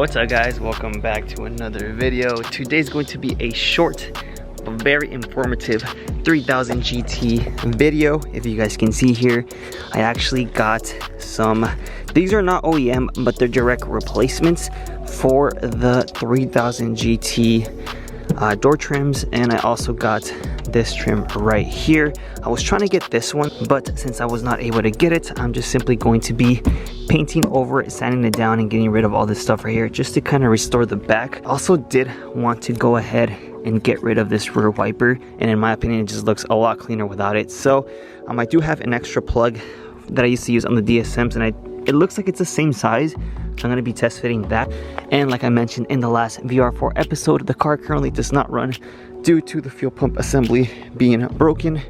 What's up guys, welcome back to another video. Today's going to be a short but very informative 3000 GT video. If you guys can see here, I actually got some, these are not OEM but they're direct replacements for the 3000 GT door trims, and I also got this trim right here. I was trying to get this one, but since I was not able to get it, I'm just simply going to be painting over it, sanding it down, and getting rid of all this stuff right here just to kind of restore the back. Also did want to go ahead and get rid of this rear wiper, and in my opinion it just looks a lot cleaner without it. So I do have an extra plug that I used to use on the DSMs, and it looks like it's the same size, so I'm going to be test fitting that. And like I mentioned in the last VR4 episode, the car currently does not run due to the fuel pump assembly being broken,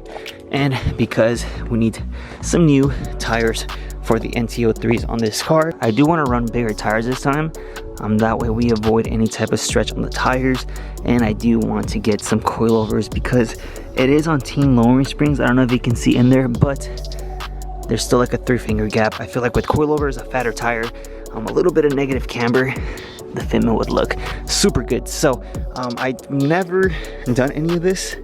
and because we need some new tires for the NT03s on this car. I do want to run bigger tires this time, that way we avoid any type of stretch on the tires. And I do want to get some coilovers because it is on teen lowering springs. I don't know if you can see in there, but there's still like a 3-finger gap. I feel like with coilovers, a fatter tire, a little bit of negative camber, the fitment would look super good. So I've never done any of this,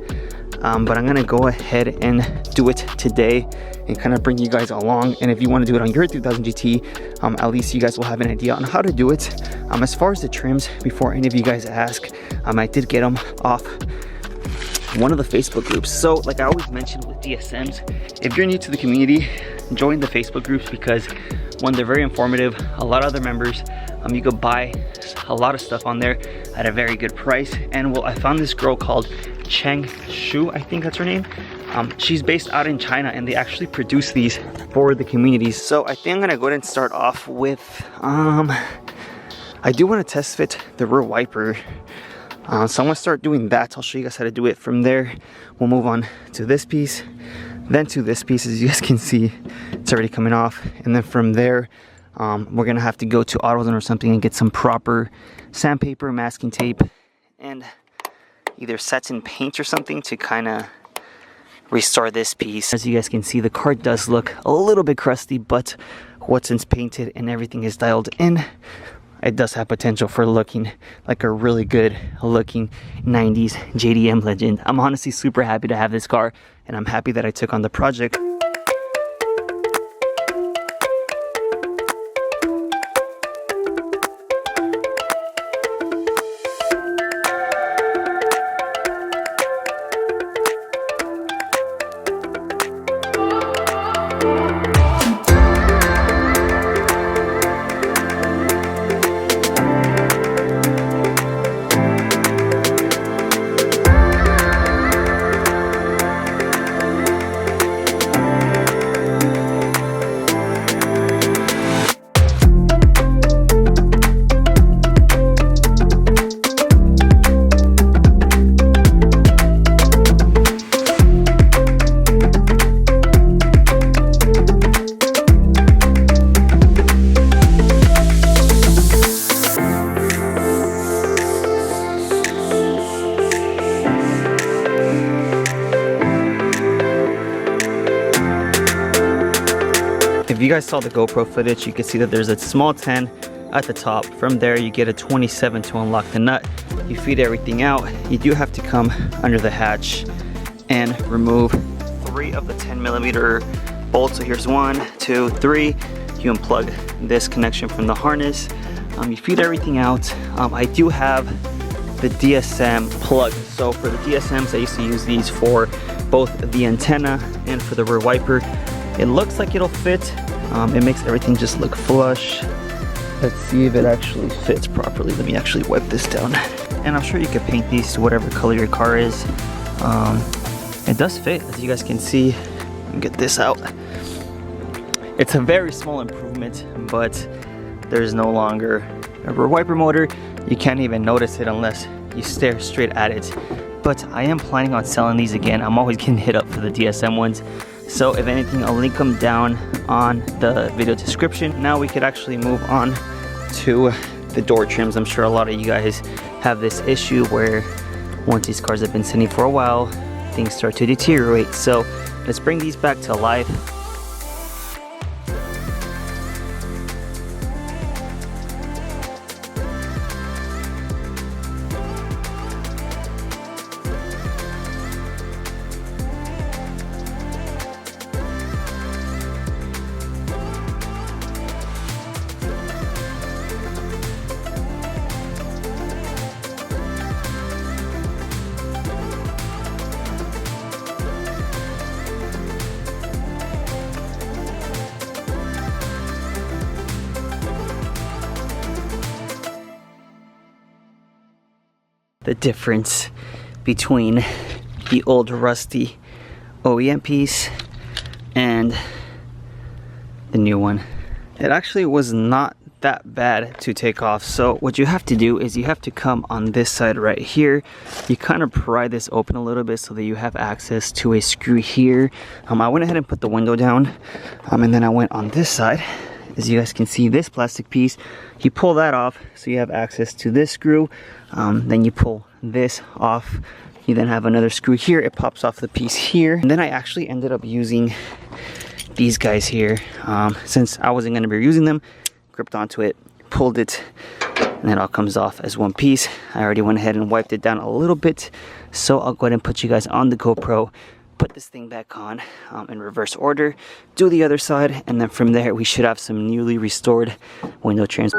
but I'm gonna go ahead and do it today and kind of bring you guys along. And if you want to do it on your 3000 GT, at least you guys will have an idea on how to do it. As far as the trims, before any of you guys ask, I did get them off one of the Facebook groups. So like I always mention with DSMs, if you're new to the community, join the Facebook groups because one, they're very informative, a lot of other members, you could buy a lot of stuff on there at a very good price. And well, I found this girl called Cheng Shu, I think that's her name. She's based out in China, and they actually produce these for the communities. So I think I'm gonna go ahead and start off with, I do want to test fit the rear wiper. So I'm gonna start doing that. I'll show you guys how to do it. From there, we'll move on to this piece, then to this piece. As you guys can see, it's already coming off. And then from there, we're gonna have to go to AutoZone or something and get some proper sandpaper, masking tape, and either satin paint or something to kind of restore this piece. As you guys can see, the car does look a little bit crusty, but once it's painted and everything is dialed in, it does have potential for looking like a really good looking 90s JDM legend. I'm honestly super happy to have this car, and I'm happy that I took on the project. If you guys saw the GoPro footage, you can see that there's a small 10 at the top. From there, you get a 27 to unlock the nut. You feed everything out. You do have to come under the hatch and remove 3 of the 10mm bolts. So here's 1, 2, 3. You unplug this connection from the harness. You feed everything out. I do have the DSM plug. So for the DSMs, I used to use these for both the antenna and for the rear wiper. It looks like it'll fit. It makes everything just look flush. Let's see if it actually fits properly. Let me actually wipe this down. And I'm sure you could paint these to whatever color your car is. It does fit, as you guys can see. Get this out. It's a very small improvement, but there's no longer a rear wiper motor. You can't even notice it unless you stare straight at it. But I am planning on selling these again. I'm always getting hit up for the DSM ones. So if anything, I'll link them down on the video description. Now we could actually move on to the door trims. I'm sure a lot of you guys have this issue where once these cars have been sitting for a while, things start to deteriorate. So let's bring these back to life. the difference between the old rusty OEM piece and the new one. It actually was not that bad to take off. So what you have to do is you have to come on this side right here. You kind of pry this open a little bit so that you have access to a screw here. I went ahead and put the window down, and then I went on this side. As you guys can see, this plastic piece, you pull that off so you have access to this screw. Then you pull this off, you then have another screw here. It pops off the piece here, and then I actually ended up using these guys here. Since I wasn't going to be using them, gripped onto it, pulled it, and it all comes off as one piece. I already went ahead and wiped it down a little bit, so I'll go ahead and put you guys on the GoPro, put this thing back on in reverse order, do the other side, and then from there we should have some newly restored window trims.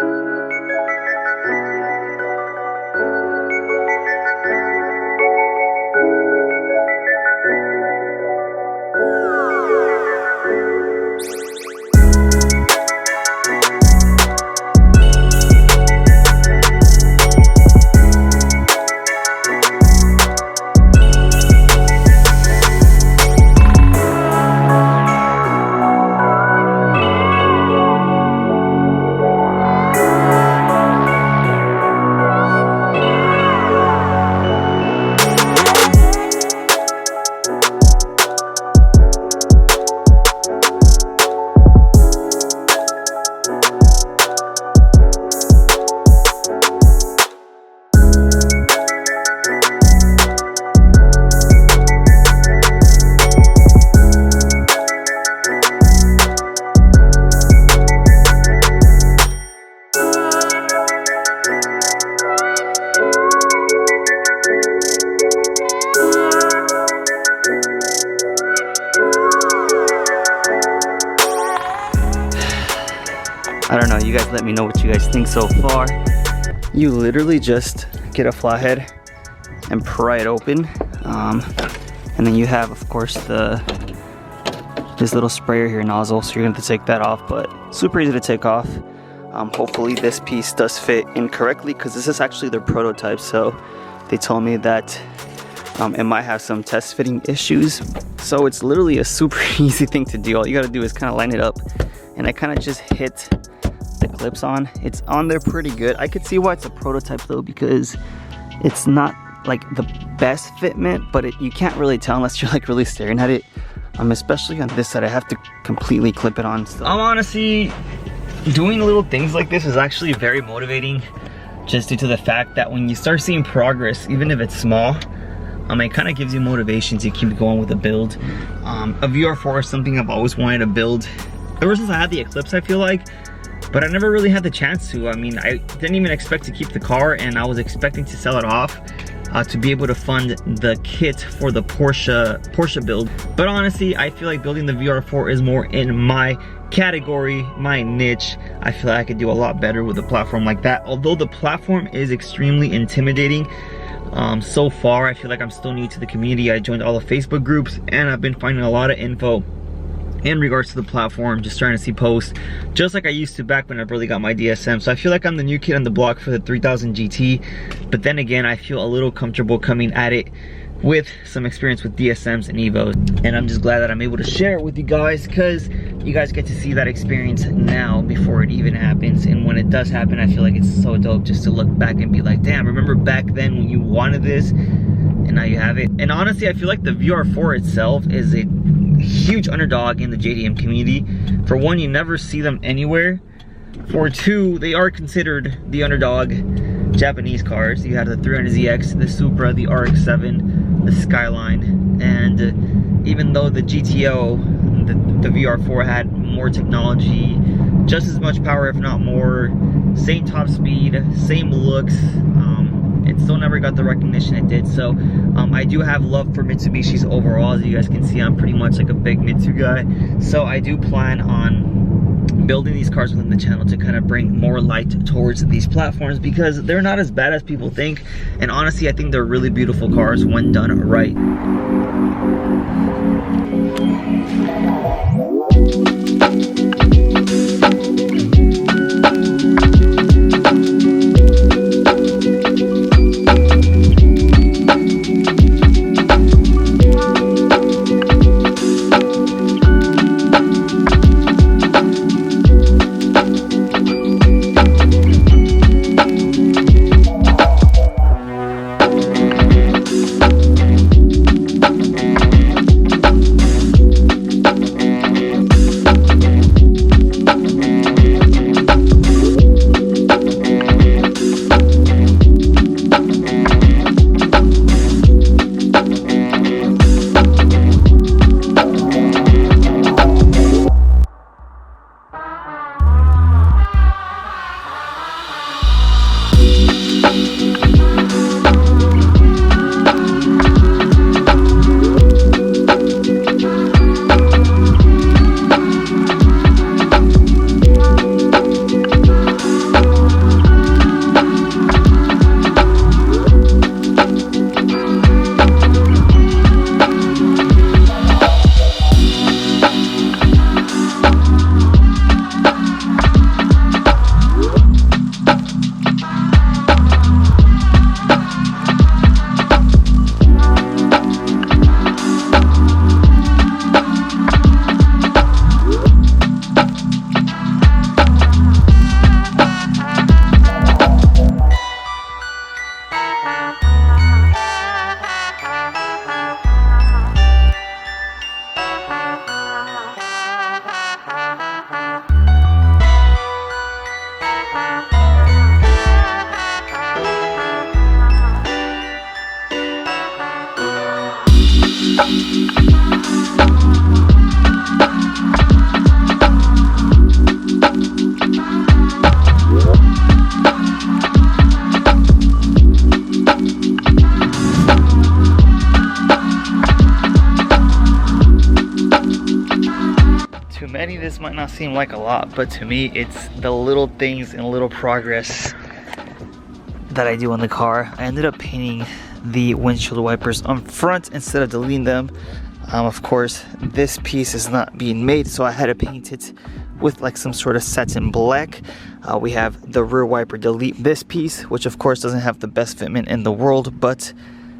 I don't know, you guys let me know what you guys think so far. You literally just get a flathead and pry it open, and then you have, of course, this little sprayer here nozzle, so you're gonna have to take that off, but super easy to take off. Hopefully this piece does fit in correctly, because this is actually their prototype, so they told me that it might have some test fitting issues. So it's literally a super easy thing to do. All you gotta do is kind of line it up, and I kind of just hit the clips on. It's on there pretty good. I could see why it's a prototype though, because it's not like the best fitment, but you can't really tell unless you're like really staring at it. Especially on this side, I have to completely clip it on still. I'm honestly doing little things like this is actually very motivating, just due to the fact that when you start seeing progress, even if it's small, it kind of gives you motivation to keep going with the build. A VR4 is something I've always wanted to build ever since I had the Eclipse, I feel like, but I never really had the chance to. I mean, I didn't even expect to keep the car, and I was expecting to sell it off to be able to fund the kit for the Porsche build. But honestly, I feel like building the VR4 is more in my category, my niche. I feel like I could do a lot better with a platform like that. Although the platform is extremely intimidating, so far I feel like I'm still new to the community. I joined all the Facebook groups, and I've been finding a lot of info in regards to the platform, just trying to see posts, just like I used to back when I really got my DSM. So I feel like I'm the new kid on the block for the 3000 GT, but then again, I feel a little comfortable coming at it with some experience with DSMs and Evos, and I'm just glad that I'm able to share it with you guys, because you guys get to see that experience now before it even happens. And when it does happen, I feel like it's so dope just to look back and be like, damn, remember back then when you wanted this and now you have it. And honestly, I feel like the VR4 itself is a huge underdog in the JDM community. For one, you never see them anywhere. For two, they are considered the underdog Japanese cars. You have the 300ZX, the Supra, the RX-7, the Skyline, and even though the GTO, the VR4 had more technology, just as much power if not more, same top speed, same looks, it still never got the recognition it did. So I do have love for Mitsubishis overall. As you guys can see, I'm pretty much like a big Mitsu guy, so I do plan on building these cars within the channel to kind of bring more light towards these platforms, because they're not as bad as people think, and honestly I think they're really beautiful cars when done right. this might not seem like a lot, but to me it's the little things and little progress that I do on the car. I ended up painting the windshield wipers on front instead of deleting them. Of course, this piece is not being made, so I had to paint it with like some sort of satin black. We have the rear wiper delete this piece, which of course doesn't have the best fitment in the world, but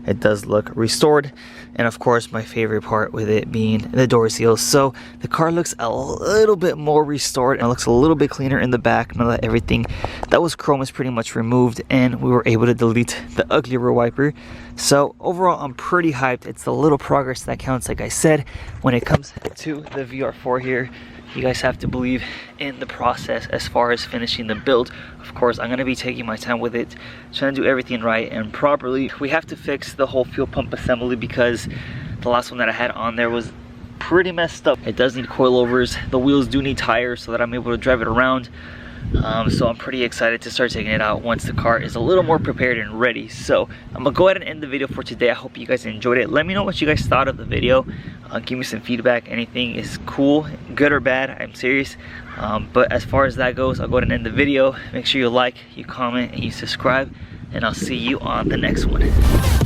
it does look restored. And of course, my favorite part with it being the door seals. So the car looks a little bit more restored and it looks a little bit cleaner in the back now that everything that was chrome is pretty much removed, and we were able to delete the ugly rear wiper. So overall, I'm pretty hyped. It's the little progress that counts, like I said. When it comes to the VR4 here, you guys have to believe in the process as far as finishing the build. Of course, I'm gonna be taking my time with it, trying to do everything right and properly. We have to fix the whole fuel pump assembly because the last one that I had on there was pretty messed up. It does need coilovers. The wheels do need tires so that I'm able to drive it around. So I'm pretty excited to start taking it out once the car is a little more prepared and ready. So I'm gonna go ahead and end the video for today. I hope you guys enjoyed it. Let me know what you guys thought of the video. Give me some feedback. Anything is cool, good or bad, I'm serious. But as far as that goes, I'll go ahead and end the video. Make sure you like, you comment, and you subscribe, and I'll see you on the next one.